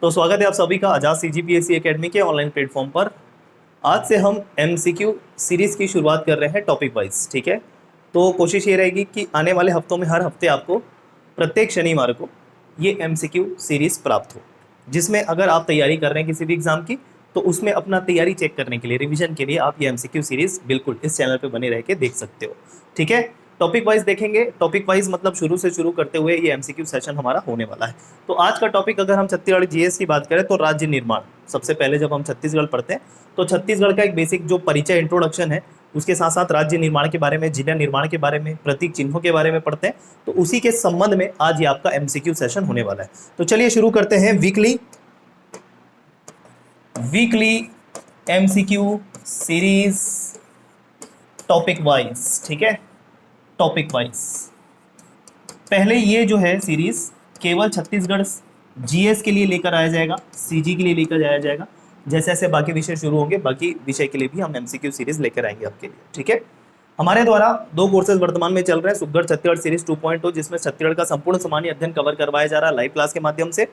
तो स्वागत है आप सभी का आजाद सीजीपीएससी एकेडमी के ऑनलाइन प्लेटफॉर्म पर। आज से हम एमसीक्यू सीरीज की शुरुआत कर रहे हैं टॉपिक वाइज, ठीक है। तो कोशिश ये रहेगी कि आने वाले हफ्तों में हर हफ्ते आपको प्रत्येक शनिवार को ये एमसीक्यू सीरीज प्राप्त हो, जिसमें अगर आप तैयारी कर रहे हैं किसी भी एग्जाम की तो उसमें अपना तैयारी चेक करने के लिए, रिवीजन के लिए आप ये एमसीक्यू सीरीज बिल्कुल इस चैनल पर बने रह के देख सकते हो, ठीक है। टॉपिक वाइज देखेंगे, टॉपिक वाइज मतलब शुरू से शुरू करते हुए ये एमसीक्यू सेशन हमारा होने वाला है। तो आज का टॉपिक अगर हम छत्तीसगढ़ जीएस की बात करें तो राज्य निर्माण। सबसे पहले जब हम छत्तीसगढ़ पढ़ते हैं तो छत्तीसगढ़ का एक बेसिक जो परिचय इंट्रोडक्शन है, उसके साथ साथ राज्य निर्माण के बारे में, जिला निर्माण के बारे में, प्रतीक चिन्हों के बारे में पढ़ते हैं। तो उसी के संबंध में आज ये आपका एमसीक्यू सेशन होने वाला है। तो चलिए शुरू करते हैं weekly MCQ series topic wise, ठीक है। टॉपिक वाइज पहले ये जो है सीरीज केवल छत्तीसगढ़ जीएस के लिए लेकर आया जाएगा, सीजी के लिए लेकर जाया जाएगा। जैसे जैसे बाकी विषय शुरू होंगे, बाकी विषय के लिए भी हम एमसीक्यू सीरीज लेकर आएंगे आपके लिए, ठीक है। हमारे द्वारा 2 कोर्सेज वर्तमान में चल रहे हैं, सुखगढ़ छत्तीसगढ़ सीरीज 2.0, जिसमें छत्तीसगढ़ का संपूर्ण सामान्य अध्ययन कवर करवाया जा रहा है लाइव क्लास के माध्यम से,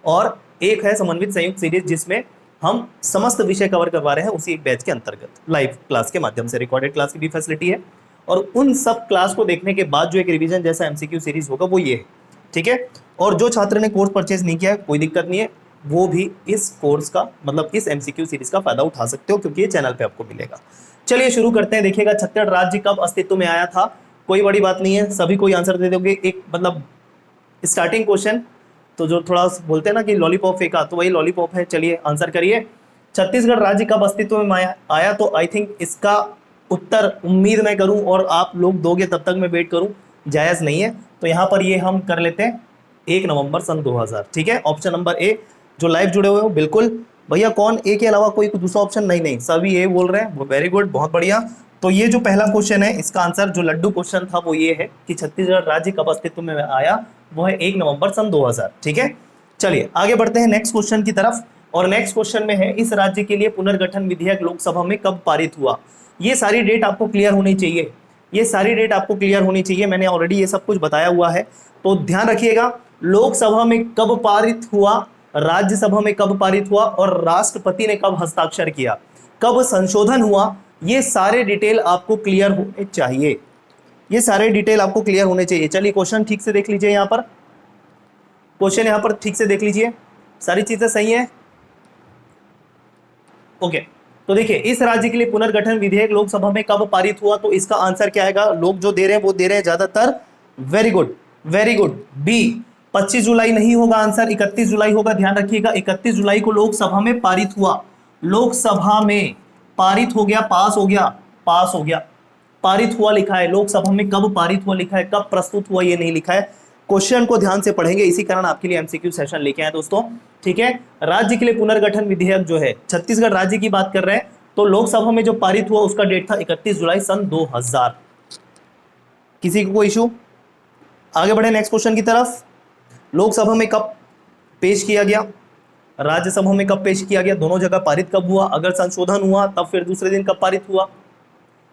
और एक है समन्वित संयुक्त सीरीज जिसमें हम समस्त विषय कवर करवा रहे हैं उसी एक बैच के अंतर्गत लाइव क्लास के माध्यम से। रिकॉर्डेड क्लास की भी फैसिलिटी है, और उन सब क्लास को देखने के बाद जो एक रिवीजन जैसा एमसीक्यू सीरीज होगा वो ये है, ठीक है। और जो छात्र ने कोर्स परचेज नहीं किया है, कोई दिक्कत नहीं है, वो भी इस कोर्स का मतलब इस एमसीक्यू सीरीज का फायदा उठा सकते हो, क्योंकि ये चैनल पे आपको मिलेगा। चलिए शुरू करते हैं। देखिएगा, छत्तीसगढ़ राज्य कब अस्तित्व में आया था, कोई बड़ी बात नहीं है, सभी कोई आंसर दे दोगे। एक मतलब स्टार्टिंग क्वेश्चन तो जो थोड़ा बोलते हैं ना कि लॉलीपॉप फेंका, तो वही लॉलीपॉप है। चलिए आंसर करिए, छत्तीसगढ़ राज्य कब अस्तित्व में आया। तो आई थिंक इसका उत्तर उम्मीद मैं करूं और आप लोग दोगे तब तक मैं वेट करूं, जायज नहीं है। तो यहां पर ये हम कर लेते हैं 1 नवंबर सन 2000, ठीक है। Option number A. जो लाइव जुड़े हुए हो बिल्कुल भैया, कौन ए के अलावा कोई दूसरा ऑप्शन? नहीं, सभी ए बोल रहे हैं, वेरी गुड, बहुत बढ़िया। तो ये जो पहला क्वेश्चन है, इसका आंसर जो लड्डू क्वेश्चन था वो ये है कि छत्तीसगढ़ राज्य कब अस्तित्व में आया, वो है 1 नवंबर सन 2000, ठीक है। चलिए आगे बढ़ते हैं नेक्स्ट क्वेश्चन की तरफ, और नेक्स्ट क्वेश्चन में है, इस राज्य के लिए पुनर्गठन विधेयक लोकसभा में कब पारित हुआ। ये सारी डेट आपको क्लियर होनी चाहिए, ये सारी डेट आपको क्लियर होनी चाहिए। मैंने ऑलरेडी ये सब कुछ बताया हुआ है, तो ध्यान रखिएगा। लोकसभा में कब पारित हुआ, राज्यसभा में कब पारित हुआ, और राष्ट्रपति ने कब हस्ताक्षर किया, कब संशोधन हुआ, ये सारे डिटेल आपको क्लियर होने चाहिए, ये सारे डिटेल आपको क्लियर होने चाहिए। चलिए क्वेश्चन ठीक से देख लीजिए, यहाँ पर क्वेश्चन यहाँ पर ठीक से देख लीजिए, सारी चीजें सही है, ओके। तो देखिए, इस राज्य के लिए पुनर्गठन विधेयक लोकसभा में कब पारित हुआ, तो इसका आंसर क्या आएगा। लोग जो दे रहे हैं वो दे रहे हैं ज्यादातर, very good very good, B 25 जुलाई नहीं होगा, आंसर 31 जुलाई होगा। ध्यान रखिएगा, 31 जुलाई को लोकसभा में पारित हुआ, लोकसभा में पारित हो गया, पास हो गया, पास हो गया, पारित हुआ लिखा है। लोकसभा में कब पारित हुआ लिखा है, कब प्रस्तुत हुआ ये नहीं लिखा है। क्वेश्चन को ध्यान से पढ़ेंगे, इसी कारण आपके लिए एमसीक्यू सेशन लेके आए दोस्तों, ठीक है। राज्य के लिए पुनर्गठन विधेयक जो है, छत्तीसगढ़ राज्य की बात कर रहे हैं, तो लोकसभा में जो पारित हुआ उसका डेट था 31 जुलाई सन 2000। किसी को कोई इशू? आगे बढ़े नेक्स्ट क्वेश्चन की तरफ। लोकसभा में कब पेश किया गया, राज्यसभा में कब पेश किया गया, दोनों जगह पारित कब हुआ, अगर संशोधन हुआ तब फिर दूसरे दिन कब पारित हुआ,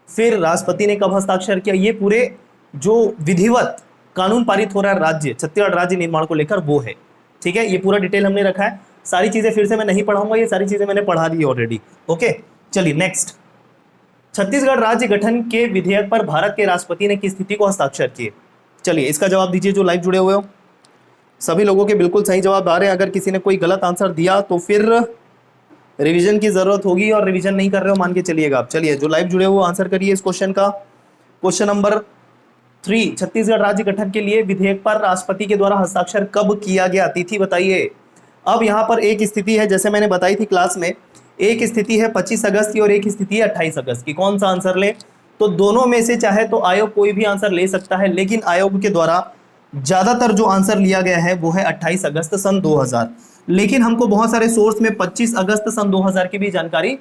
फिर राष्ट्रपति ने कब हस्ताक्षर किया, ये पूरे जो विधिवत कानून पारित हो रहा है राज्य छत्तीसगढ़ राज्य निर्माण को लेकर, वो है, ठीक है। ये पूरा डिटेल हमने रखा है, सारी चीजें फिर से मैं नहीं पढ़ाऊंगा, ये सारी चीजें मैंने पढ़ा दी ऑलरेडी, ओके। चलिए नेक्स्ट, छत्तीसगढ़ राज्य गठन के विधेयक पर भारत के राष्ट्रपति ने किस तिथि को हस्ताक्षर किए। चलिए इसका जवाब दीजिए, जो लाइव जुड़े हुए हो। सभी लोगों के बिल्कुल सही जवाब आ रहे हैं। अगर किसी ने कोई गलत आंसर दिया तो फिर रिवीजन की जरूरत होगी, और रिवीजन नहीं कर रहे हो मान के चलिएगा आप। चलिए जो लाइव जुड़े हो आंसर करिए इस क्वेश्चन का। क्वेश्चन नंबर 3, छत्तीसगढ़ राज्य गठन के लिए विधेयक पर राष्ट्रपति के द्वारा हस्ताक्षर कब किया गया, तिथि बताइए। अब यहाँ पर एक स्थिति है, जैसे मैंने बताई थी क्लास में, एक स्थिति है 25 अगस्त की और एक स्थिति है 28 अगस्त की। कौन सा आंसर ले, तो दोनों में से चाहे तो आयोग कोई भी आंसर ले सकता है, लेकिन आयोग के द्वारा ज्यादातर जो आंसर लिया गया है वो है 28 अगस्त सन 2000। लेकिन हमको बहुत सारे सोर्स में 25 अगस्त सन 2000 की भी जानकारी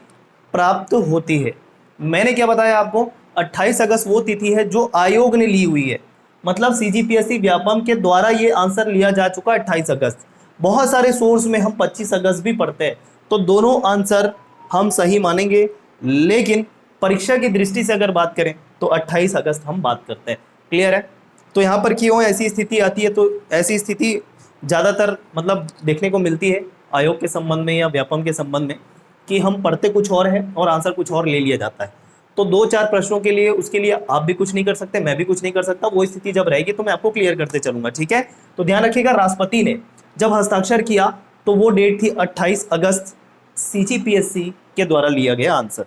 प्राप्त होती है। मैंने क्या बताया आपको, 28 अगस्त वो तिथि है जो आयोग ने ली हुई है, मतलब सीजीपीएससी व्यापम के द्वारा ये आंसर लिया जा चुका है 28 अगस्त। बहुत सारे सोर्स में हम 25 अगस्त भी पढ़ते हैं, तो दोनों आंसर हम सही मानेंगे, लेकिन परीक्षा की दृष्टि से अगर बात करें तो 28 अगस्त हम बात करते हैं। क्लियर है? तो यहाँ पर क्यों ऐसी स्थिति आती है, तो ऐसी स्थिति ज़्यादातर मतलब देखने को मिलती है आयोग के संबंध में या व्यापम के संबंध में, कि हम पढ़ते कुछ और है और आंसर कुछ और ले लिया जाता है। तो 2-4 प्रश्नों के लिए उसके लिए आप भी कुछ नहीं कर सकते, मैं भी कुछ नहीं कर सकता, वो स्थिति जब रहेगी तो मैं आपको क्लियर करते चलूंगा, ठीक है। तो ध्यान रखिएगा, राष्ट्रपति ने जब हस्ताक्षर किया तो वो डेट थी 28 अगस्त, CGPSC के द्वारा लिया गया आंसर।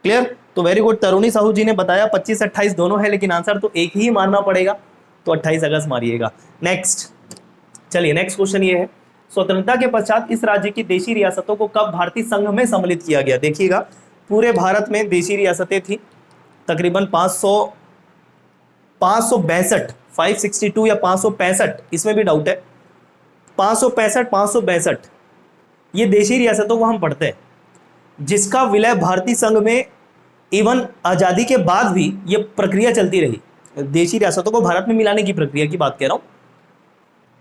क्लियर? तो वेरी गुड, तरुणी साहू जी ने बताया 25-28 दोनों है, लेकिन आंसर तो एक ही मानना पड़ेगा, तो 28 अगस्त मारिएगा। नेक्स्ट, चलिए नेक्स्ट क्वेश्चन ये है, स्वतंत्रता के पश्चात इस राज्य की देशी रियासतों को कब भारतीय संघ में सम्मिलित किया गया? देखिएगा, पूरे भारत में देशी रियासतें थी तकरीबन 562, 562 या 565, इसमें भी डाउट है, 565, 562 ये देशी रियासतों को हम पढ़ते हैं, जिसका विलय भारतीय संघ में इवन आजादी के बाद भी ये प्रक्रिया चलती रही। देशी रियासतों को भारत में मिलाने की प्रक्रिया की बात कह रहा हूं।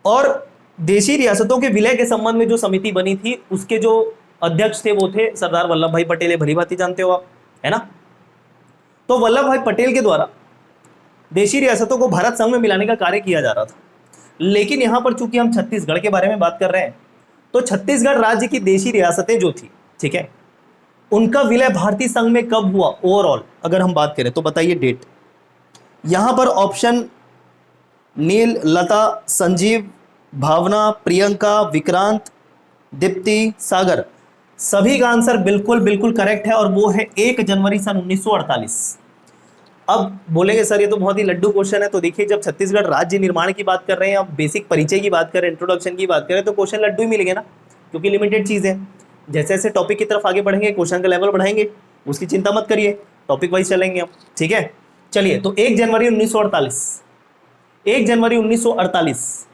और देशी रियासतों के विलय के संबंध में जो समिति बनी थी, उसके जो अध्यक्ष थे वो थे सरदार वल्लभ भाई पटेल, ये भली भांति जानते हो आप, है ना। तो वल्लभ भाई पटेल के द्वारा देशी रियासतों को भारत संघ में मिलाने का कार्य किया जा रहा था। लेकिन यहां पर चूंकि हम छत्तीसगढ़ के बारे में बात कर रहे हैं, तो छत्तीसगढ़ राज्य की देशी रियासतें जो थी, ठीक है, उनका विलय भारतीय संघ में कब हुआ ओवरऑल अगर हम बात करें तो बताइए डेट। यहां पर ऑप्शन नील, लता, संजीव, भावना, प्रियंका, विक्रांत, दीप्ति, सागर, सभी का आंसर बिल्कुल बिल्कुल करेक्ट है, और वो है 1 जनवरी सन 1948। अब बोलेंगे सर ये तो बहुत ही लड्डू क्वेश्चन है, तो देखिए जब छत्तीसगढ़ राज्य निर्माण की बात कर रहे हैं, अब बेसिक परिचय की बात करें, इंट्रोडक्शन की बात करें, तो क्वेश्चन लड्डू ही मिलेंगे ना, क्योंकि लिमिटेड चीज़ है। जैसे जैसे टॉपिक की तरफ आगे बढ़ेंगे, क्वेश्चन का लेवल बढ़ाएंगे, उसकी चिंता मत करिए, टॉपिक वाइज चलेंगे हम, ठीक है। चलिए, तो 1 जनवरी 1948, 1 जनवरी 1948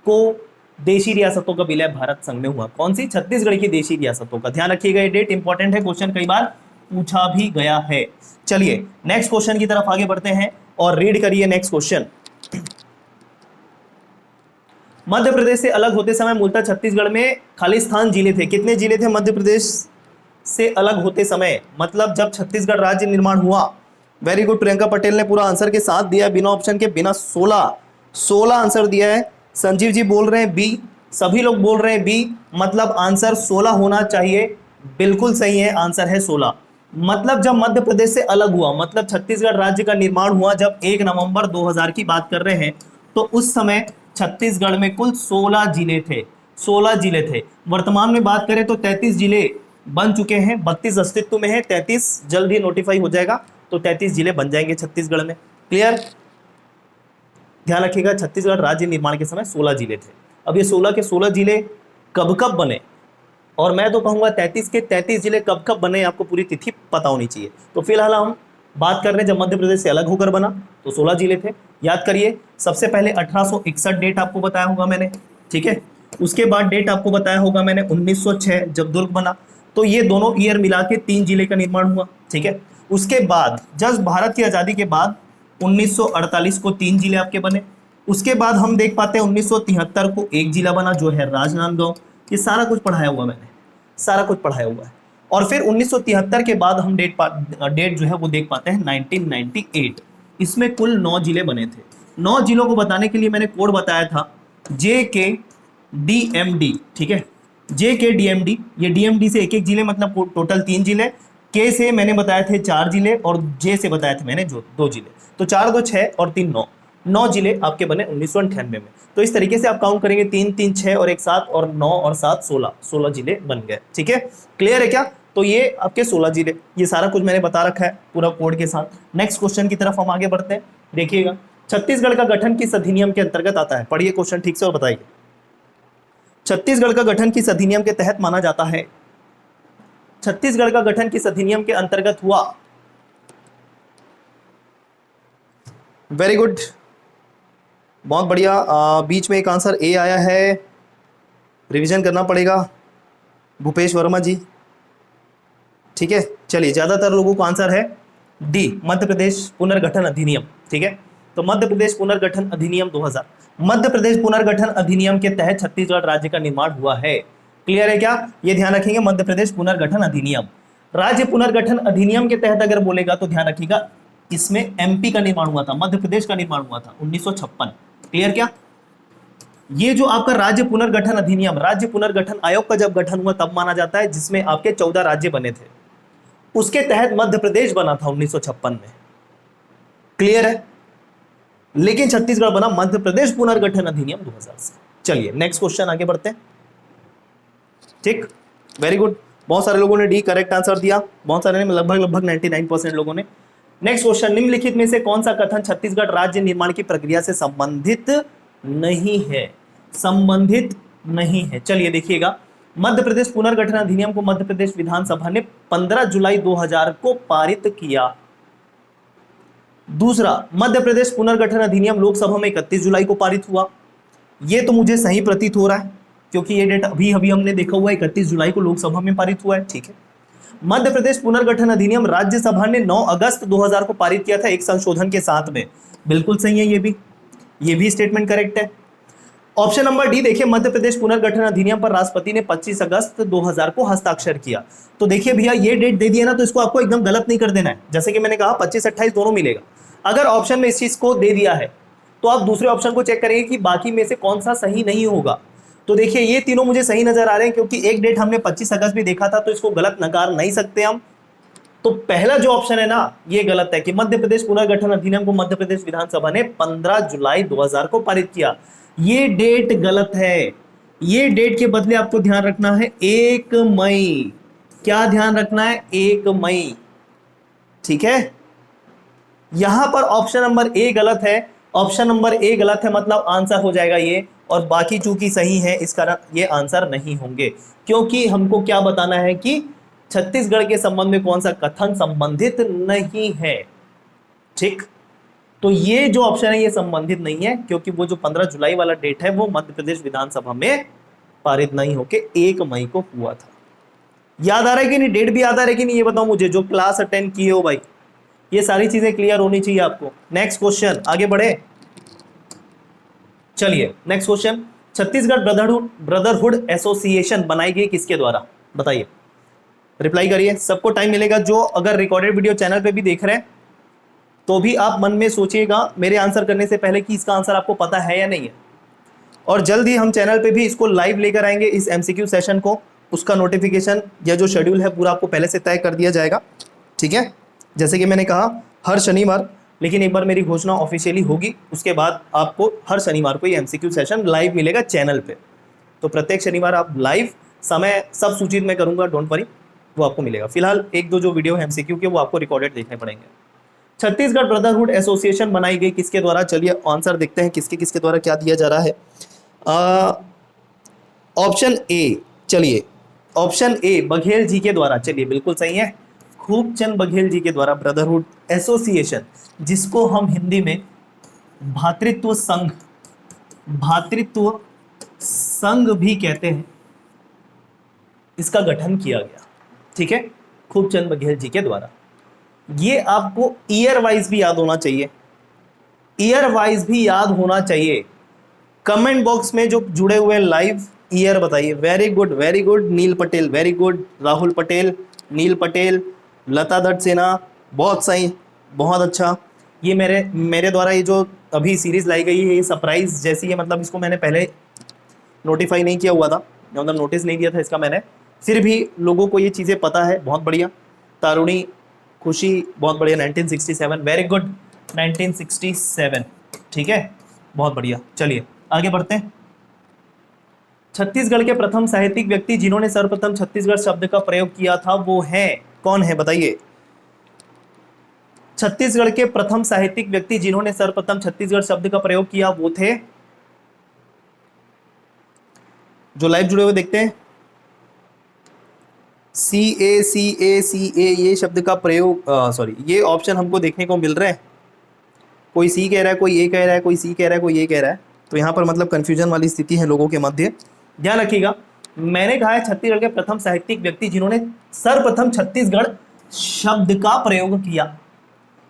को देशी रियासतों का विलय भारत संघ में हुआ। कौन सी? छत्तीसगढ़ की देशी रियासतों का। ध्यान रखिएगा, ये डेट इंपॉर्टेंट है, क्वेश्चन कई बार पूछा भी गया है। चलिए नेक्स्ट क्वेश्चन की तरफ आगे बढ़ते हैं और रीड करिए नेक्स्ट क्वेश्चन। मध्य प्रदेश से अलग होते समय मूलतः छत्तीसगढ़ में खालिस्तान जिले थे। कितने जिले थे मध्य प्रदेश से अलग होते समय? मतलब जब छत्तीसगढ़ राज्य निर्माण हुआ। वेरी गुड, प्रियंका पटेल ने पूरा आंसर के साथ दिया, बिना ऑप्शन के, बिना 16 आंसर दिया है। संजीव जी बोल रहे हैं बी, सभी लोग बोल रहे हैं बी, मतलब आंसर 16 होना चाहिए। बिल्कुल सही है, आंसर है 16। मतलब जब मध्य प्रदेश से अलग हुआ, मतलब छत्तीसगढ़ राज्य का निर्माण हुआ जब 1 नवंबर 2000 की बात कर रहे हैं, तो उस समय छत्तीसगढ़ में कुल 16 जिले थे। 16 जिले थे। वर्तमान में बात करें तो 33 जिले बन चुके हैं, 32 अस्तित्व में है, 33 जल्द ही नोटिफाई हो जाएगा, तो 33 जिले बन जाएंगे छत्तीसगढ़ में। क्लियर? ध्यान रखिएगा, छत्तीसगढ़ राज्य निर्माण के समय 16 जिले थे। अब ये 16 के 16 जिले कब कब बने, और मैं तो कहूँगा 33 के 33 जिले कब कब बने, आपको पूरी तिथि पता होनी चाहिए। तो फिलहाल हम बात कर रहे हैं जब मध्य प्रदेश से अलग होकर बना तो 16 जिले थे। याद करिए, सबसे पहले 1861 डेट आपको बताया होगा मैंने, ठीक है। उसके बाद डेट आपको बताया होगा मैंने 1906 जब दुर्ग बना, तो ये दोनों ईयर मिला के 3 जिले का निर्माण हुआ, ठीक है। उसके बाद जब भारत की आज़ादी के बाद 1948 को 3 जिले आपके बने। उसके बाद हम देख पाते हैं 1973 को 1 जिला बना जो है राजनांदगांव। ये सारा कुछ पढ़ाया हुआ मैंने, सारा कुछ पढ़ाया हुआ है। और फिर 1973 के बाद हम डेट जो है वो देख पाते हैं 1998। इसमें कुल 9 जिले बने थे। 9 जिलों को बताने के लिए मैंने कोड बताया था JKDMD, ठीक है, JKDMD। ये DMD से एक जिले, मतलब टोटल 3 जिले। K से मैंने बताए थे 4 जिले और J से बताए थे मैंने जो 2 जिले। तो 4 2 6 और 3 9, 9 जिले आपके बने 1998 में। तो इस तरीके से आप काउंट करेंगे, 3 3 6 और 1 7 और 9 और 7 16 जिले बन गए, ठीक है। क्लियर है क्या? तो ये आपके 16 जिले, ये सारा कुछ मैंने बता रखा है पूरा कोड के साथ। नेक्स्ट क्वेश्चन की तरफ हम आगे बढ़ते हैं। देखिएगा, छत्तीसगढ़ का गठन किस अधिनियम के अंतर्गत आता है? पढ़िए क्वेश्चन ठीक से और बताइए। छत्तीसगढ़ का गठन किस अधिनियम के तहत माना जाता है? छत्तीसगढ़ का गठन किस अधिनियम के अंतर्गत हुआ? वेरी गुड, बहुत बढ़िया। बीच में एक आंसर ए आया है, रिवीजन करना पड़ेगा, भूपेश वर्मा जी, ठीक है। चलिए, ज्यादातर लोगों को आंसर है डी, मध्य प्रदेश पुनर्गठन अधिनियम, ठीक है। तो मध्य प्रदेश पुनर्गठन अधिनियम 2000, मध्य प्रदेश पुनर्गठन अधिनियम के तहत छत्तीसगढ़ राज्य का निर्माण हुआ है। क्लियर है क्या? ये ध्यान रखेंगे, मध्य प्रदेश पुनर्गठन अधिनियम। राज्य पुनर्गठन अधिनियम के तहत अगर बोलेगा तो ध्यान रखिएगा इसमें एमपी का निर्माण हुआ था, मध्य प्रदेश का निर्माण हुआ था 1956। क्लियर क्या? ये जो आपका राज्य पुनर्गठन अधिनियम, राज्य पुनर्गठन आयोग का जब गठन हुआ तब माना जाता है, जिसमें आपके 14 राज्य बने थे, उसके तहत मध्य प्रदेश बना था 1956 में। क्लियर है? लेकिन छत्तीसगढ़ बना मध्य प्रदेश पुनर्गठन अधिनियम 2000 से। चलिए नेक्स्ट क्वेश्चन आगे बढ़ते हैं। ठीक, वेरी गुड। बहुत सारे लोगों ने डी करेक्ट आंसर दिया, बहुत सारे ने, लगभग 99% लोगों ने। नेक्स्ट क्वेश्चन, निम्नलिखित में से कौन सा कथन छत्तीसगढ़ राज्य निर्माण की प्रक्रिया से संबंधित नहीं है? संबंधित नहीं है। चलिए देखिएगा, मध्य प्रदेश पुनर्गठन अधिनियम को मध्य प्रदेश विधानसभा ने 15 जुलाई 2000 को पारित किया। दूसरा, मध्य प्रदेश पुनर्गठन अधिनियम लोकसभा में 31 जुलाई को पारित हुआ। यह तो मुझे सही प्रतीत हो रहा है, क्योंकि ये डेट अभी हमने देखा हुआ है, 31 जुलाई को लोकसभा में पारित हुआ है। ठीक है। मध्य प्रदेश पुनर्गठन अधिनियम राज्यसभा ने 9 अगस्त 2000 को पारित किया था एक संशोधन के साथ में। बिल्कुल सही है, ये भी स्टेटमेंट करेक्ट है। ऑप्शन नंबर डी देखिए, मध्य प्रदेश पुनर्गठन अधिनियम पर राष्ट्रपति ने 25 अगस्त 2000 को हस्ताक्षर किया। तो देखिए भैया, ये डेट दे दिया ना, तो इसको आपको एकदम गलत नहीं कर देना है। जैसे कि मैंने कहा 25-28 दोनों मिलेगा। अगर ऑप्शन में इस चीज को दे दिया है तो आप दूसरे ऑप्शन को चेक करेंगे कि बाकी में से कौन सा सही नहीं होगा। तो देखिए ये तीनों मुझे सही नजर आ रहे हैं, क्योंकि एक डेट हमने 25 अगस्त भी देखा था, तो इसको गलत नकार नहीं सकते हम। तो पहला जो ऑप्शन है ना, ये गलत है कि मध्य प्रदेश पुनर्गठन अधिनियम को मध्य प्रदेश विधानसभा ने 15 जुलाई 2000 को पारित किया। ये डेट गलत है। ये डेट के बदले आपको ध्यान रखना है 1 मई। क्या ध्यान रखना है? 1 मई। ठीक है, यहां पर ऑप्शन नंबर ए गलत है। ऑप्शन नंबर ए गलत है, मतलब आंसर हो जाएगा ये, और बाकी चूंकि सही है इस कारण ये आंसर नहीं होंगे, क्योंकि हमको क्या बताना है कि छत्तीसगढ़ के संबंध में कौन सा कथन संबंधित नहीं है। ठीक, तो ये जो ऑप्शन है ये संबंधित नहीं है, क्योंकि वो जो 15 जुलाई वाला डेट है वो मध्य प्रदेश विधानसभा में पारित नहीं होके 1 मई को हुआ था। याद आ रहा है कि नहीं? डेट भी याद आ रहा है कि नहीं? ये बताओ मुझे, जो क्लास अटेंड किए हो भाई, ये सारी चीजें क्लियर होनी चाहिए आपको। नेक्स्ट क्वेश्चन, आगे बढ़े। चलिए next question, Chhattisgarh brotherhood association बनाई गई किसके द्वारा? बताइए, रिप्लाई करिए, सबको टाइम मिलेगा। जो अगर रिकॉर्डेड वीडियो चैनल पे भी देख रहे हैं तो भी आप मन में सोचिएगा मेरे आंसर करने से पहले कि इसका आंसर आपको पता है या नहीं है। और जल्द ही हम चैनल पे भी इसको लाइव लेकर आएंगे, इस एमसीक्यू सेशन को। उसका नोटिफिकेशन या जो शेड्यूल है पूरा आपको पहले से तय कर दिया जाएगा। ठीक है, जैसे कि मैंने कहा हर शनिवार, लेकिन एक बार मेरी घोषणा ऑफिशियली होगी उसके बाद आपको हर शनिवार को ये एमसीक्यू सेशन लाइव मिलेगा चैनल पे। तो प्रत्येक शनिवार आप लाइव, समय सब सूचित मैं करूंगा, डोंट वरी, वो आपको मिलेगा। फिलहाल 1-2 जो वीडियो है एमसीक्यू के वो आपको रिकॉर्डेड देखने पड़ेंगे। छत्तीसगढ़ ब्रदरहुड एसोसिएशन बनाई गई किसके द्वारा? चलिए आंसर देखते हैं किसके द्वारा क्या दिया जा रहा है। ऑप्शन ए, चलिए ऑप्शन ए बघेल जी के द्वारा। चलिए बिल्कुल सही है, खूबचंद बघेल जी के द्वारा ब्रदरहुड एसोसिएशन, जिसको हम हिंदी में भातृत्व संघ भी कहते हैं, इसका गठन किया गया। ठीक है, खूबचंद बघेल जी के द्वारा। ये आपको ईयर वाइज भी याद होना चाहिए, ईयर वाइज भी याद होना चाहिए। कमेंट बॉक्स में जो जुड़े हुए लाइव ईयर बताइए। वेरी गुड नील पटेल, वेरी गुड राहुल पटेल, नील पटेल, लता दत्त सेना, बहुत सही, बहुत अच्छा। ये मेरे द्वारा ये जो अभी सीरीज लाई गई है ये सरप्राइज जैसी है, मतलब इसको मैंने पहले नोटिफाई नहीं किया हुआ था, मतलब नोटिस नहीं दिया था इसका मैंने, फिर भी लोगों को ये चीज़ें पता है, बहुत बढ़िया। तारुणी खुशी, बहुत बढ़िया। 1967, वेरी गुड 1967। ठीक है, बहुत बढ़िया। चलिए आगे बढ़ते हैं। छत्तीसगढ़ के प्रथम साहित्यिक व्यक्ति जिन्होंने सर्वप्रथम छत्तीसगढ़ शब्द का प्रयोग किया था वो है कौन है? बताइए। छत्तीसगढ़ के प्रथम साहित्यिक व्यक्ति जिन्होंने सर्वप्रथम छत्तीसगढ़ शब्द का प्रयोग किया वो थे, जो लाइव जुड़े हुए देखते हैं, CA ये शब्द का प्रयोग, सॉरी ये ऑप्शन हमको देखने को मिल रहे हैं। कोई सी कह रहा है, कोई ए कह रहा है, कोई सी कह रहा है, कोई ए कह रहा है। तो यहाँ पर मतलब कंफ्यूजन वाली स्थिति है लोगों के मध्य। ध्यान रखिएगा, मैंने कहा है छत्तीसगढ़ के प्रथम साहित्यिक व्यक्ति जिन्होंने सर्वप्रथम छत्तीसगढ़ शब्द का प्रयोग किया,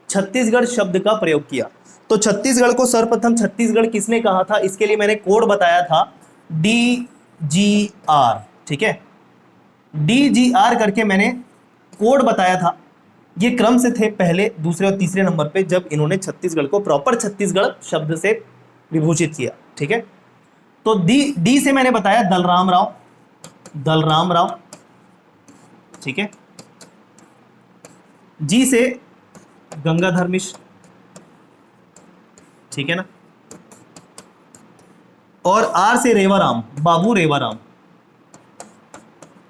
छत्तीसगढ़ शब्द का प्रयोग किया। तो छत्तीसगढ़ को सर्वप्रथम छत्तीसगढ़ किसने कहा था? इसके लिए मैंने कोड बताया था DGR। ठीक है, DGR करके मैंने कोड बताया था। ये क्रम से थे पहले, दूसरे और तीसरे नंबर पे जब इन्होंने छत्तीसगढ़ को प्रॉपर छत्तीसगढ़ शब्द से विभूषित किया। ठीक है, तो डी से मैंने बताया दलराम राव, दलराम राव। ठीक है, जी से गंगाधर मिश्र। ठीक है ना, और आर से रेवाराम, बाबू रेवाराम,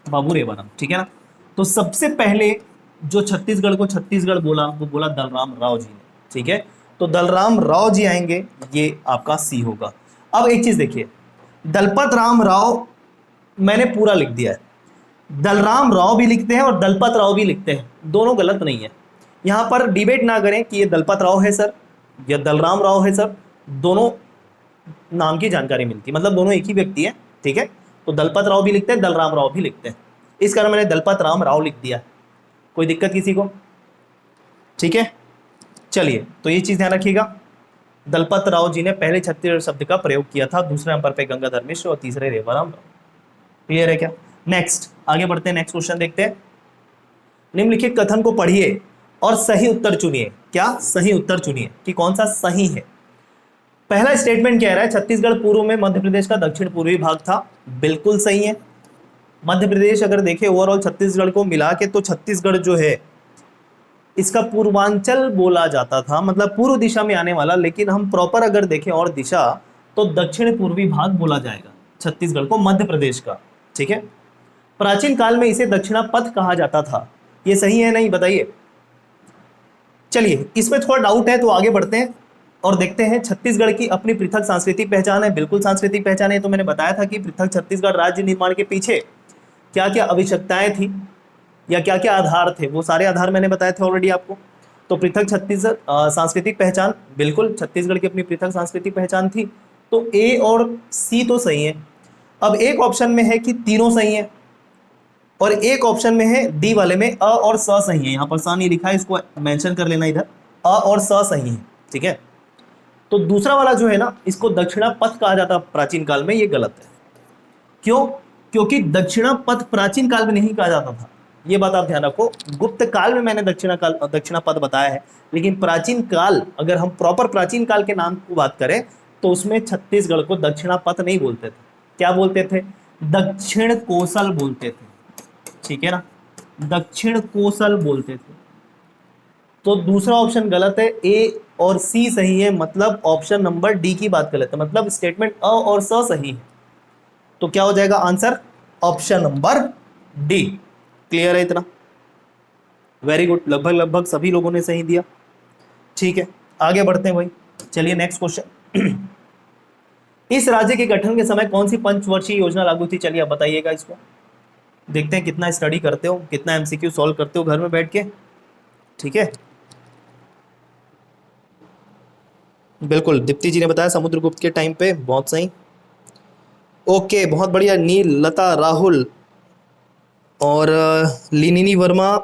बाबू रेवाराम। ठीक है ना, तो सबसे पहले जो छत्तीसगढ़ को छत्तीसगढ़ बोला वो बोला दलराम राव जी ने। ठीक है, तो दलराम राव जी आएंगे, ये आपका सी होगा। अब एक चीज देखिए, दलपत राम राव मैंने पूरा लिख दिया है, दलराम राव भी लिखते हैं और दलपत राव भी लिखते हैं, दोनों गलत नहीं है। यहां पर डिबेट ना करें कि ये दलपत राव है सर या दलराम राव है सर, दोनों नाम की जानकारी मिलती है, मतलब दोनों एक ही व्यक्ति है। ठीक है, तो दलपत राव भी लिखते हैं, दलराम राव भी लिखते हैं, इस कारण मैंने दलपत राम राव लिख दिया। कोई दिक्कत किसी को? ठीक है, चलिए, तो ये चीज ध्यान रखिएगा, दलपत राव जी ने पहले छत्तीसगढ़ शब्द का प्रयोग किया था, दूसरे नंबर पे गंगाधर मिश्र और तीसरे रेवाराम राव। क्लियर है क्या? नेक्स्ट आगे बढ़ते हैं, नेक्स्ट क्वेश्चन देखते हैं। निम्नलिखित कथन को पढ़िए और सही उत्तर चुनिए। क्या सही उत्तर चुनिए कि कौन सा सही है। पहला स्टेटमेंट कह रहा है छत्तीसगढ़ पूर्व में मध्य प्रदेश का दक्षिण पूर्वी भाग था, बिल्कुल सही है। मध्य प्रदेश अगर देखें ओवरऑल छत्तीसगढ़ को मिला के, तो छत्तीसगढ़ जो है इसका पूर्वांचल बोला जाता था, मतलब पूर्व दिशा में आने वाला, लेकिन हम प्रॉपर अगर देखें और दिशा तो दक्षिण पूर्वी भाग बोला जाएगा छत्तीसगढ़ को, मध्य प्रदेश का। ठीक है, प्राचीन काल में इसे दक्षिणापथ कहा जाता था, ये सही है नहीं बताइए। चलिए, इसमें थोड़ा डाउट है तो आगे बढ़ते हैं और देखते हैं। छत्तीसगढ़ की अपनी पृथक सांस्कृतिक पहचान है, बिल्कुल सांस्कृतिक पहचान है। तो मैंने बताया था कि पृथक छत्तीसगढ़ राज्य निर्माण के पीछे क्या क्या आवश्यकताएं थी या क्या क्या आधार थे, वो सारे आधार मैंने बताए थे ऑलरेडी आपको। तो पृथक छत्तीसगढ़ सांस्कृतिक पहचान, बिल्कुल छत्तीसगढ़ की अपनी पृथक सांस्कृतिक पहचान थी, तो ए और सी तो सही है। अब एक ऑप्शन में है कि तीनों सही है और एक ऑप्शन में है डी वाले में अ और स सही है। यहाँ पर स नहीं लिखा है, इसको मेंशन कर लेना, इधर अ और स सही है। ठीक है, तो दूसरा वाला जो है ना, इसको दक्षिणापथ कहा जाता प्राचीन काल में, ये गलत है। क्यों? क्योंकि दक्षिणापथ प्राचीन काल में नहीं कहा जाता था, ये बात आप ध्यान रखो। गुप्त काल में मैंने दक्षिणापथ बताया है, लेकिन प्राचीन काल, अगर हम प्रॉपर प्राचीन काल के नाम को बात करें तो उसमें छत्तीसगढ़ को दक्षिणापथ नहीं बोलते थे, क्या बोलते थे? दक्षिण कोसल बोलते थे। ठीक है ना, दक्षिण कोसल बोलते थे। तो दूसरा ऑप्शन गलत है, ए और सी सही है, मतलब ऑप्शन नंबर डी की बात गलत है, मतलब स्टेटमेंट अ और स सही है। तो क्या हो जाएगा answer? Option number D. Clear है इतना? वेरी गुड, लगभग लगभग सभी लोगों ने सही दिया। ठीक है, आगे बढ़ते हैं भाई। चलिए नेक्स्ट क्वेश्चन। इस राज्य के गठन के समय कौन सी पंचवर्षीय योजना लागू थी? चलिए आप बताइएगा इसको, देखते हैं कितना स्टडी करते हो, कितना एमसीक्यू सॉल्व करते हो घर में बैठ के। ठीक है, बिल्कुल दीप्ति जी ने बताया समुद्रगुप्त के टाइम पे, बहुत सही। ओके, बहुत बढ़िया। नील, लता, राहुल और लिनिनी वर्मा,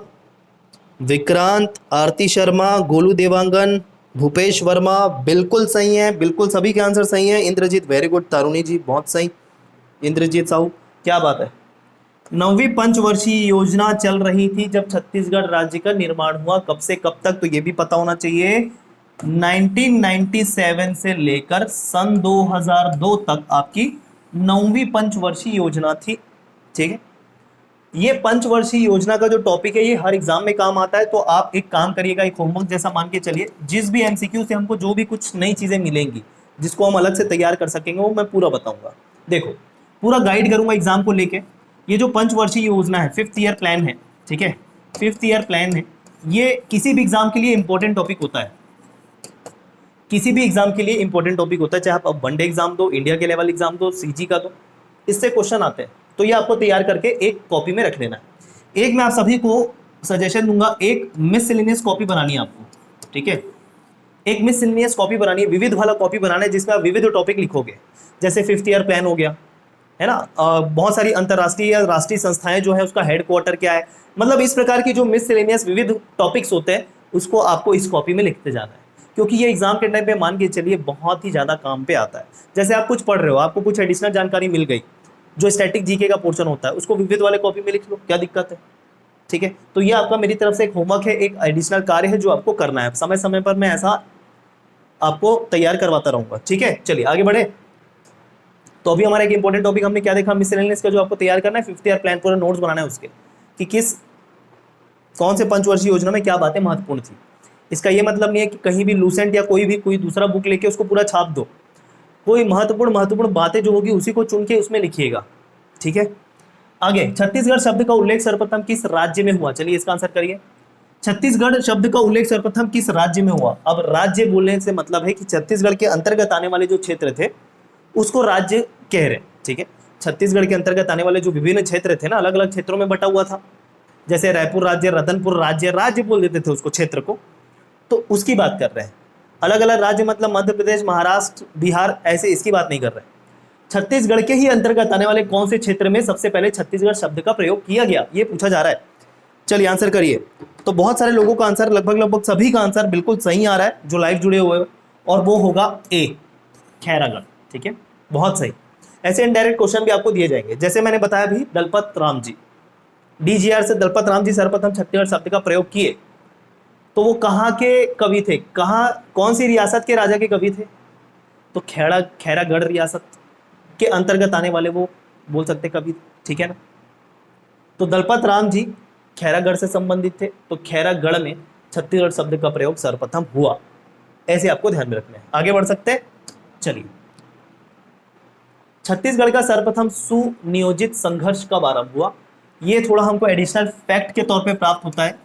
विक्रांत, आरती शर्मा, गोलू देवांगन, भूपेश वर्मा, बिल्कुल सही है, बिल्कुल सभी के आंसर सही है। Indrajit, very good. तारुणी जी, बहुत सही। इंद्रजीत साहू, क्या बात है। 9वीं पंचवर्षीय योजना चल रही थी जब छत्तीसगढ़ राज्य का निर्माण हुआ, कब से कब तक? तो ये भी पता होना चाहिए, 1997 से लेकर सन 2002 तक आपकी 9वीं पंचवर्षीय योजना थी। ठीक है, ये पंचवर्षीय योजना का जो टॉपिक है ये हर एग्जाम में काम आता है। तो आप एक काम करिएगा, एक होमवर्क जैसा मान के चलिए, जिस भी एमसीक्यू से हमको जो भी कुछ नई चीजें मिलेंगी जिसको हम अलग से तैयार कर सकेंगे वो मैं पूरा बताऊंगा। देखो, पूरा गाइड करूंगा एग्जाम को लेके। ये जो पंचवर्षीय योजना है, 5th ईयर प्लान है, ठीक है, 5th ईयर प्लान है, ये किसी भी एग्जाम के लिए इंपॉर्टेंट टॉपिक होता है, किसी भी एग्जाम के लिए इंपॉर्टेंट टॉपिक होता है, चाहे आप वनडे एग्जाम दो, इंडिया के लेवल एग्जाम दो, सीजी का दो, इससे क्वेश्चन आते हैं। तो ये आपको तैयार करके एक कॉपी में रख लेना है। एक मैं आप सभी को सजेशन दूंगा, एक मिससेलेनियस कॉपी बनानी है आपको। ठीक है, एक मिससेलेनियस कॉपी बनानी है, विविध वाला कॉपी बनाना है जिसमें आप विविध टॉपिक लिखोगे। जैसे 5th ईयर प्लान हो गया है ना, बहुत सारी अंतर्राष्ट्रीय या राष्ट्रीय संस्थाएं जो है उसका हेडक्वार्टर क्या है, मतलब इस प्रकार की जो मिससेलेनियस विविध टॉपिक्स होते हैं उसको आपको इस कॉपी में लिखते जाना है, क्योंकि ये एग्जाम के टाइम पे मान के चलिए बहुत ही ज्यादा काम पे आता है। जैसे आप कुछ पढ़ रहे हो, आपको कुछ एडिशनल जानकारी मिल गई, जो स्टैटिक जीके का पोर्शन होता है उसको विविध वाले कॉपी में लिख लो, क्या दिक्कत है? ठीक है, तो ये आपका मेरी तरफ से एक होमवर्क है, एक एडिशनल कार्य है जो आपको करना है। समय समय पर मैं ऐसा आपको तैयार करवाता रहूंगा। ठीक है, चलिए आगे बढ़े। तो अभी हमारा एक इंपॉर्टेंट टॉपिक हमने क्या देखा, मिसलेनियस का जो आपको तैयार करना है, 5th ईयर प्लान पूरा नोट्स बनाना है उसके, कि किस कौन से पंचवर्षीय योजना में क्या बातें महत्वपूर्ण थी। इसका ये मतलब नहीं है कि कहीं भी लूसेंट या कोई दूसरा बुक लेके उसको पूरा छाप दो। कोई महत्वपूर्ण बातें जो होगी उसी को चुन के उसमें लिखिएगा। ठीक है, आगे, छत्तीसगढ़ शब्द का उल्लेख सर्वप्रथम किस राज्य में हुआ? चलिए इसका आंसर करिए। छत्तीसगढ़ शब्द का उल्लेख सर्वप्रथम किस राज्य में हुआ? अब राज्य बोलने से मतलब है कि छत्तीसगढ़ के अंतर्गत आने वाले जो क्षेत्र थे उसको राज्य कह रहे हैं। ठीक है, छत्तीसगढ़ के अंतर्गत आने वाले जो विभिन्न क्षेत्र थे ना, अलग अलग क्षेत्रों में बटा हुआ था, जैसे रायपुर राज्य, रतनपुर राज्य, राज्य बोल देते थे उसको, क्षेत्र को, तो उसकी बात कर रहे हैं। अलग अलग राज्य मतलब मध्य प्रदेश, महाराष्ट्र, बिहार, ऐसे इसकी बात नहीं कर रहे। छत्तीसगढ़ के ही अंतर्गत आने वाले कौन से क्षेत्र में सबसे पहले छत्तीसगढ़ शब्द का प्रयोग किया गया, ये पूछा जा रहा है। चलिए आंसर करिए। तो बहुत सारे लोगों का आंसर, लगभग सभी का आंसर बिल्कुल सही आ रहा है जो लाइव जुड़े हुए हैं, और वो होगा ए, खैरागढ़। ठीक है, बहुत सही। ऐसे इनडायरेक्ट क्वेश्चन भी आपको दिए जाएंगे, जैसे मैंने बताया भी, दलपत राम जी, डीजीआर से दलपत राम जी सर्वप्रथम छत्तीसगढ़ शब्द का प्रयोग किए। तो वो कहाँ के कवि थे, कौन सी रियासत के राजा के कवि थे? तो खैरागढ़ रियासत के अंतर्गत आने वाले वो बोल सकते कवि। ठीक है ना, तो दलपत राम जी खैरागढ़ से संबंधित थे, तो खैरागढ़ में छत्तीसगढ़ शब्द का प्रयोग सर्वप्रथम हुआ। ऐसे आपको ध्यान में रखना है। आगे बढ़ सकते हैं, चलिए। छत्तीसगढ़ का सर्वप्रथम सुनियोजित संघर्ष कब आरंभ हुआ? ये थोड़ा हमको एडिशनल फैक्ट के तौर पे प्राप्त होता है,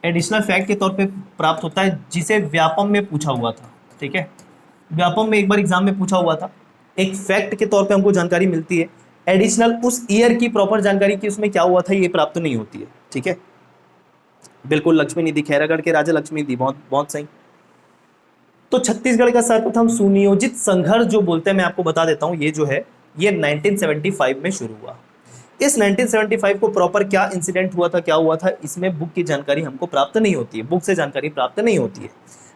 एडिशनल फैक्ट के तौर पे प्राप्त होता है, जिसे व्यापम में पूछा हुआ था। ठीक है, व्यापम में एक बार एग्जाम में पूछा हुआ था, एक फैक्ट के तौर पे हमको जानकारी मिलती है। एडिशनल उस ईयर की प्रॉपर जानकारी की उसमें क्या हुआ था ये प्राप्त नहीं होती है। ठीक है, बिल्कुल, लक्ष्मी निधि, खैरागढ़ के राजा लक्ष्मी निधि, बहुत बहुत सही। तो छत्तीसगढ़ का सर्वप्रथम सुनियोजित संघर्ष जो बोलते हैं, मैं आपको बता देता हूं, ये जो है ये 1975 में शुरू हुआ। इस 1975 को प्रॉपर क्या इंसिडेंट हुआ था, क्या हुआ था, इसमें बुक की जानकारी हमको प्राप्त नहीं होती है, बुक से जानकारी प्राप्त नहीं होती है।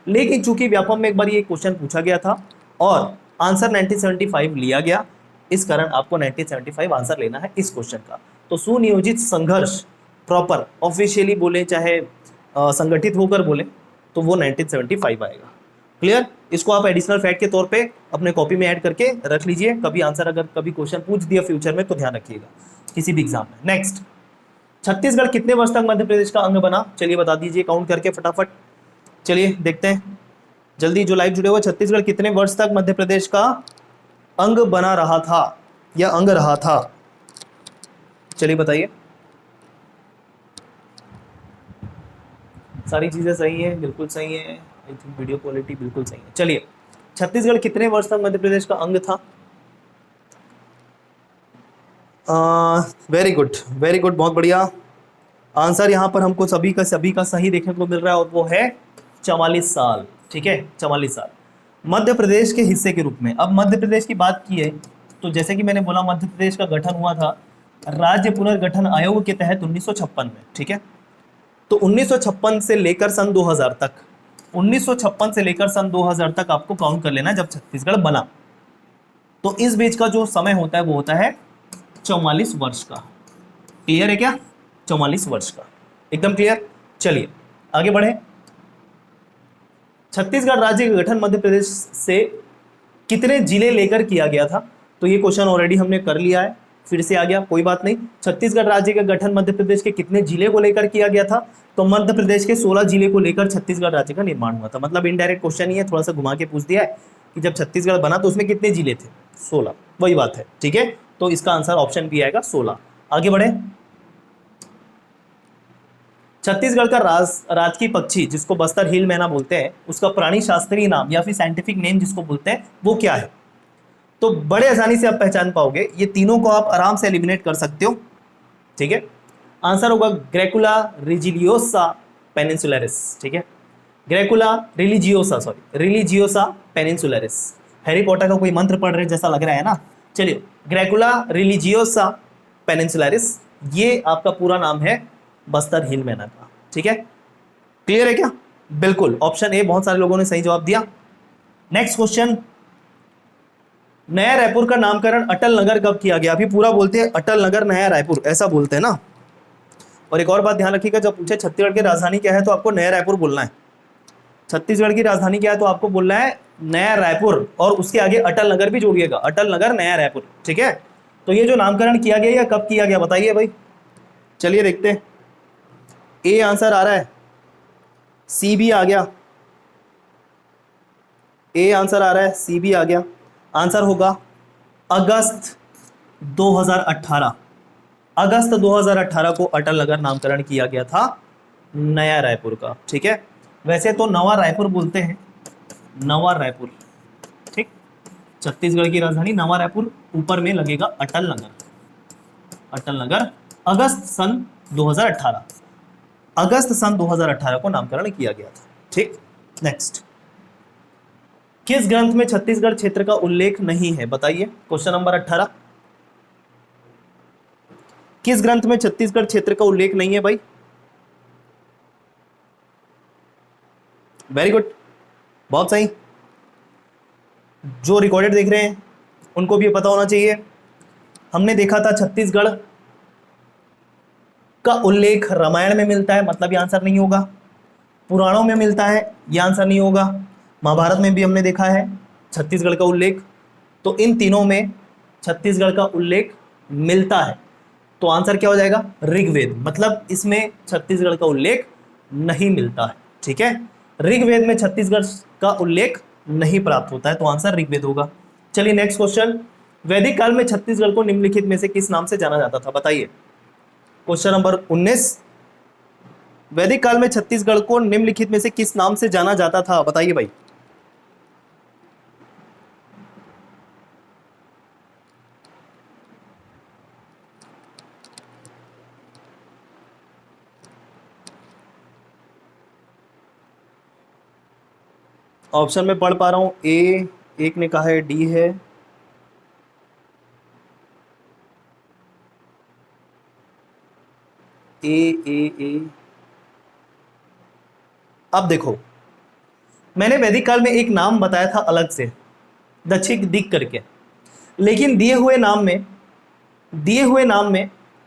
लेकिन चूंकि व्यापम में एक बार ये क्वेश्चन पूछा गया था और आंसर 1975 लिया गया, इस कारण आपको 1975 आंसर लेना है इस क्वेश्चन का। तो सुनियोजित संघर्ष प्रॉपर ऑफिशियली बोले चाहे संगठित होकर बोले तो वो 1975 आएगा। क्लियर? इसको आप एडिशनल फैक्ट के तौर पे अपने कॉपी में ऐड करके रख लीजिए, कभी आंसर अगर कभी क्वेश्चन पूछ दिया फ्यूचर में तो ध्यान रखिएगा किसी भी एग्जाम में। नेक्स्ट, छत्तीसगढ़ कितने वर्ष तक मध्य प्रदेश का अंग बना? चलिए बता दीजिए काउंट करके फटाफट। चलिए देखते हैं जल्दी, जो लाइव जुड़े हुए, छत्तीसगढ़ कितने वर्ष तक मध्य प्रदेश का अंग बना रहा था या अंग रहा था? चलिए बताइए। सारी चीजें सही है, बिल्कुल सही है। आई थिंक वीडियो क्वालिटी बिल्कुल सही है। चलिए, छत्तीसगढ़ कितने वर्ष तक मध्य प्रदेश का अंग था? वेरी गुड, वेरी गुड, बहुत बढ़िया आंसर। यहाँ पर हमको सभी का सही देखने को मिल रहा है और वो है 44 साल। ठीक है, 44 साल मध्य प्रदेश के हिस्से के रूप में। अब मध्य प्रदेश की बात की है तो जैसे कि मैंने बोला, मध्य प्रदेश का गठन हुआ था राज्य पुनर्गठन आयोग के तहत 1956 में। ठीक है, तो 1956 से लेकर सन 2000 तक, 1956 से लेकर सन 2000 तक आपको काउंट कर लेना जब छत्तीसगढ़ बना। तो इस बीच का जो समय होता है वो होता है 44 वर्ष का। क्लियर है क्या? 44 वर्ष का, एकदम क्लियर। चलिए आगे बढ़े। छत्तीसगढ़ राज्य का गठन मध्य प्रदेश से कितने जिले लेकर किया गया था? तो ये क्वेश्चन ऑलरेडी हमने कर लिया है, फिर से आ गया, कोई बात नहीं। छत्तीसगढ़ राज्य का गठन मध्य प्रदेश के कितने जिले को लेकर किया गया था? तो मध्य प्रदेश के 16 जिले को लेकर छत्तीसगढ़ राज्य का निर्माण हुआ था। मतलब इनडायरेक्ट क्वेश्चन ही है, थोड़ा सा घुमा के पूछ दिया है कि जब छत्तीसगढ़ बना तो उसमें कितने जिले थे? 16, वही बात है। ठीक है, तो इसका आंसर ऑप्शन बी आएगा 16। आगे बढ़े। छत्तीसगढ़ का राजकीय पक्षी जिसको बस्तर हिल मैना बोलते हैं, उसका प्राणी शास्त्रीय नाम या फिर साइंटिफिक नेम जिसको बोलते हैं वो क्या है? तो बड़े आसानी से आप पहचान पाओगे, ये तीनों को आप आराम से एलिमिनेट कर सकते हो। ठीक है, आंसर होगा ग्रेकुला रिजिलियोसा पेनिनसुलरिस। ठीक है, ग्रेकुला रिलिजियोसा पेनिनसुलरिस। हैरी पॉटर का कोई मंत्र पढ़ रहे जैसा लग रहा है ना। चलिए, ग्रेकुला रिलिजियोसा पेनिनसुलरिस, ये आपका पूरा नाम है बस्तर हिल मैना का। ठीक है, क्लियर है क्या? बिल्कुल, ऑप्शन ए, बहुत सारे लोगों ने सही जवाब दिया। नेक्स्ट क्वेश्चन, नया रायपुर का नामकरण अटल नगर कब किया गया? अभी पूरा बोलते हैं अटल नगर नया रायपुर, ऐसा बोलते हैं ना। और एक और बात ध्यान रखिएगा, जब पूछे छत्तीसगढ़ की राजधानी क्या है तो आपको नया रायपुर बोलना है। छत्तीसगढ़ की राजधानी क्या है तो आपको बोलना है नया रायपुर, और उसके आगे अटल नगर भी जोड़िएगा, अटल नगर नया रायपुर, ठीक है। तो ये जो नामकरण किया गया या कब किया गया बताइए भाई। चलिए देखते हैं, ए आंसर आ रहा है, सी भी आ गया, ए आंसर आ रहा है, सी भी आ गया। आंसर होगा अगस्त 2018। अगस्त 2018 को अटल नगर नामकरण किया गया था नया रायपुर का, ठीक है। वैसे तो नवा रायपुर बोलते हैं, नवा रायपुर, ठीक। छत्तीसगढ़ की राजधानी नवा रायपुर, ऊपर में लगेगा अटल नगर, अटल नगर। अगस्त सन 2018, अगस्त सन 2018 को नामकरण किया गया था, ठीक। नेक्स्ट, किस ग्रंथ में छत्तीसगढ़ क्षेत्र का उल्लेख नहीं है बताइए। क्वेश्चन नंबर 18, किस ग्रंथ में छत्तीसगढ़ क्षेत्र का उल्लेख नहीं है भाई। वेरी गुड, बहुत सही। जो रिकॉर्डेड देख रहे हैं उनको भी पता होना चाहिए। हमने देखा था छत्तीसगढ़ का उल्लेख रामायण में मिलता है, मतलब ये आंसर नहीं होगा। पुराणों में मिलता है, ये आंसर नहीं होगा। महाभारत में भी हमने देखा है छत्तीसगढ़ का उल्लेख। तो इन तीनों में छत्तीसगढ़ का उल्लेख मिलता है, तो आंसर क्या हो जाएगा, ऋग्वेद। मतलब इसमें छत्तीसगढ़ का उल्लेख नहीं मिलता है, ठीक है। ऋग्वेद में छत्तीसगढ़ का उल्लेख नहीं प्राप्त होता है, तो आंसर ऋग्वेद होगा। चलिए नेक्स्ट क्वेश्चन, वैदिक काल में छत्तीसगढ़ को निम्नलिखित में से किस नाम से जाना जाता था बताइए। क्वेश्चन नंबर 19, वैदिक काल में छत्तीसगढ़ को निम्नलिखित में से किस नाम से जाना जाता था बताइए भाई। ऑप्शन में पढ़ पा रहा हूं, ए, एक ने कहा है डी है, ए। अब देखो, मैंने वैदिक काल में एक नाम बताया था अलग से, दक्षिण दिक करके, लेकिन दिए हुए नाम में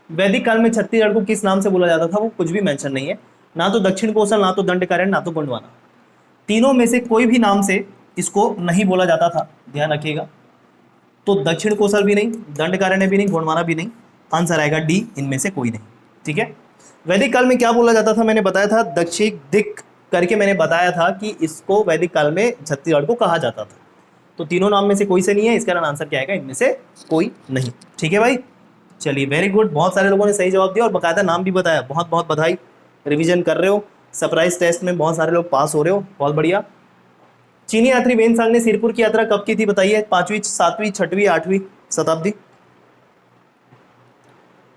वैदिक काल में छत्तीसगढ़ को किस नाम से बोला जाता था वो कुछ भी मेंशन नहीं है। ना तो दक्षिण कोसल, ना तो दंडकारण्य, ना तो गोंडवाना। तीनों में से कोई भी नाम से इसको नहीं बोला जाता था, ध्यान रखिएगा। तो दक्षिण कोसल भी नहीं, दंडकारण्य भी नहीं, गोंडवाना भी नहीं, आंसर आएगा डी, इनमें से कोई नहीं, ठीक है। वैदिक काल में क्या बोला जाता था मैंने बताया था, दक्षिण दिक करके मैंने बताया था कि इसको वैदिक काल में छत्तीसगढ़ को कहा जाता था। तो तीनों नाम में से कोई से नहीं है, इसका आंसर क्या आएगा, इनमें से कोई नहीं, ठीक है भाई। चलिए वेरी गुड, बहुत सारे लोगों ने सही जवाब दिया और बकायदा नाम भी बताया, बहुत बहुत बधाई। रिवीजन कर रहे हो, सरप्राइज टेस्ट में बहुत सारे लोग पास हो रहे हो, बहुत बढ़िया। चीनी यात्री वेनसांग ने सिरपुर की यात्रा कब की थी बताइए, 5वीं, 7वीं, 6वीं, 8वीं शताब्दी,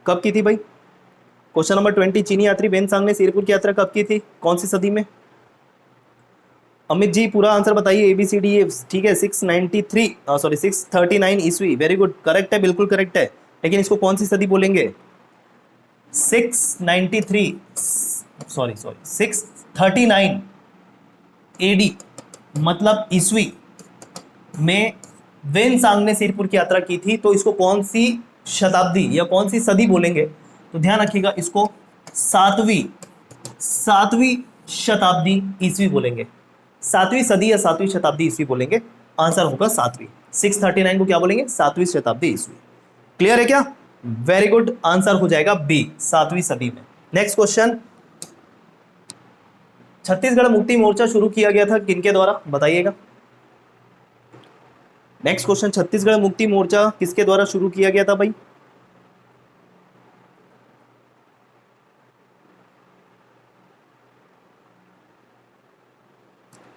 कब की थी भाई। क्वेश्चन नंबर 20, चीनी यात्री वेनसांग ने सिरपुर की यात्रा कब की थी, कौन सी सदी में। अमित जी पूरा आंसर बताइए, ABCD, ठीक है। 639 ईस्वी, वेरी गुड, करेक्ट है, बिल्कुल करेक्ट है। लेकिन इसको कौन सी सदी बोलेंगे, 639 AD, मतलब ईस्वी में वेनसांग ने सिरपुर की यात्रा की थी। तो इसको कौन सी शताब्दी या कौन सी सदी बोलेंगे, तो ध्यान रखिएगा, इसको सातवीं शताब्दी ईस्वी बोलेंगे। 7वीं सदी या 7वीं शताब्दी ईस्वी बोलेंगे, आंसर होगा 7वीं। 639 को क्या बोलेंगे, 7वीं शताब्दी ईस्वी। क्लियर है क्या, वेरी गुड, आंसर हो जाएगा बी, 7वीं सदी में। नेक्स्ट क्वेश्चन, छत्तीसगढ़ मुक्ति मोर्चा शुरू किया गया था किनके द्वारा बताइएगा। नेक्स्ट क्वेश्चन, छत्तीसगढ़ मुक्ति मोर्चा किसके द्वारा शुरू किया गया था भाई।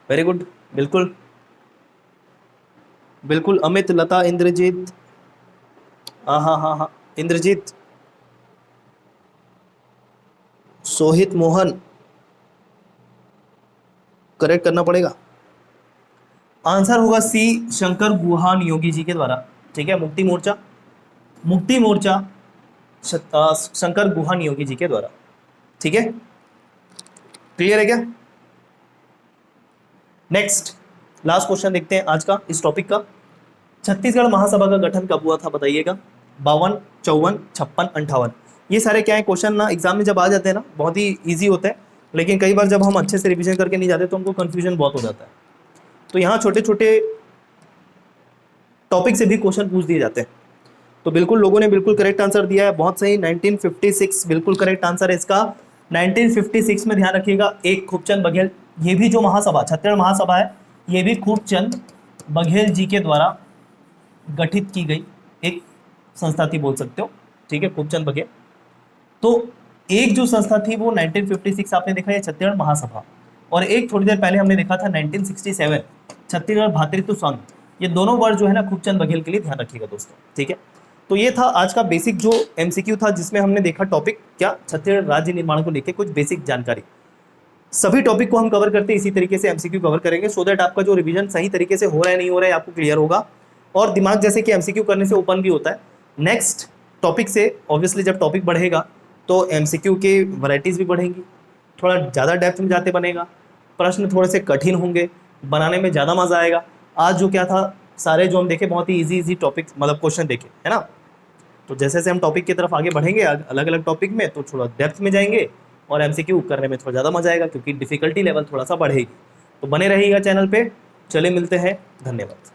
वेरी गुड, बिल्कुल बिल्कुल, अमित, लता, इंद्रजीत, हाँ, इंद्रजीत, सोहित, मोहन, करेक्ट करना पड़ेगा। आंसर होगा सी, शंकर गुहा नियोगी जी के द्वारा, ठीक है। मुक्ति मोर्चा शंकर गुहा नियोगी जी के द्वारा, ठीक है। क्लियर है क्या। नेक्स्ट लास्ट क्वेश्चन देखते हैं आज का इस टॉपिक का। छत्तीसगढ़ महासभा का गठन कब हुआ था बताइएगा, 52, 54, 56, 58। ये सारे क्या है क्वेश्चन ना एग्जाम में जब आ जाते हैं ना बहुत ही ईजी होता है, लेकिन कई बार जब हम अच्छे से रिविजन करके नहीं जाते तो हमको कन्फ्यूजन बहुत हो जाता है। तो यहाँ छोटे छोटे टॉपिक से भी क्वेश्चन पूछ दिए जाते हैं। तो बिल्कुल लोगों ने बिल्कुल करेक्ट आंसर दिया है, बहुत सही। 1956 बिल्कुल करेक्ट आंसर है इसका। 1956 में ध्यान रखिएगा एक खूबचंद बघेल, ये भी जो महासभा छत्तीसगढ़ महासभा है ये भी खूबचंद बघेल जी के द्वारा गठित की गई एक संस्था थी बोल सकते हो, ठीक है, खूबचंद बघेल। तो एक जो संस्था थी वो 1956 आपने देखा है छत्तीसगढ़ महासभा, और एक थोड़ी देर पहले हमने देखा था 1967 छत्तीसगढ़ भातृत्व संघ। ये दोनों वर्ड जो है ना खूबचंद बघेल के लिए ध्यान रखिएगा दोस्तों, ठीक है। तो ये था आज का बेसिक जो एमसीक्यू था जिसमें हमने देखा टॉपिक क्या छत्तीसगढ़ राज्य निर्माण को लेकर कुछ बेसिक जानकारी। सभी टॉपिक को हम कवर करते हैं इसी तरीके से एमसीक्यू कवर करेंगे सो दैट आपका जो रिवीजन सही तरीके से हो रहा है नहीं हो रहा है आपको क्लियर होगा, और दिमाग जैसे कि एमसीक्यू करने से ओपन भी होता है। नेक्स्ट टॉपिक से ऑब्वियसली जब टॉपिक बढ़ेगा तो एमसीक्यू की वैरायटीज़ भी बढ़ेंगी, थोड़ा ज़्यादा डेप्थ में जाते बनेगा, प्रश्न थोड़े से कठिन होंगे, बनाने में ज़्यादा मज़ा आएगा। आज जो क्या था सारे जो हम देखे बहुत ही इजी टॉपिक मतलब क्वेश्चन देखे है ना। तो जैसे जैसे हम टॉपिक की तरफ आगे बढ़ेंगे अलग अलग टॉपिक में तो थोड़ा डेप्थ में जाएंगे और एमसीक्यू करने में थोड़ा ज़्यादा मजा आएगा क्योंकि डिफिकल्टी लेवल थोड़ा सा बढ़ेगी। तो बने रहिएगा चैनल पे, चले मिलते हैं, धन्यवाद।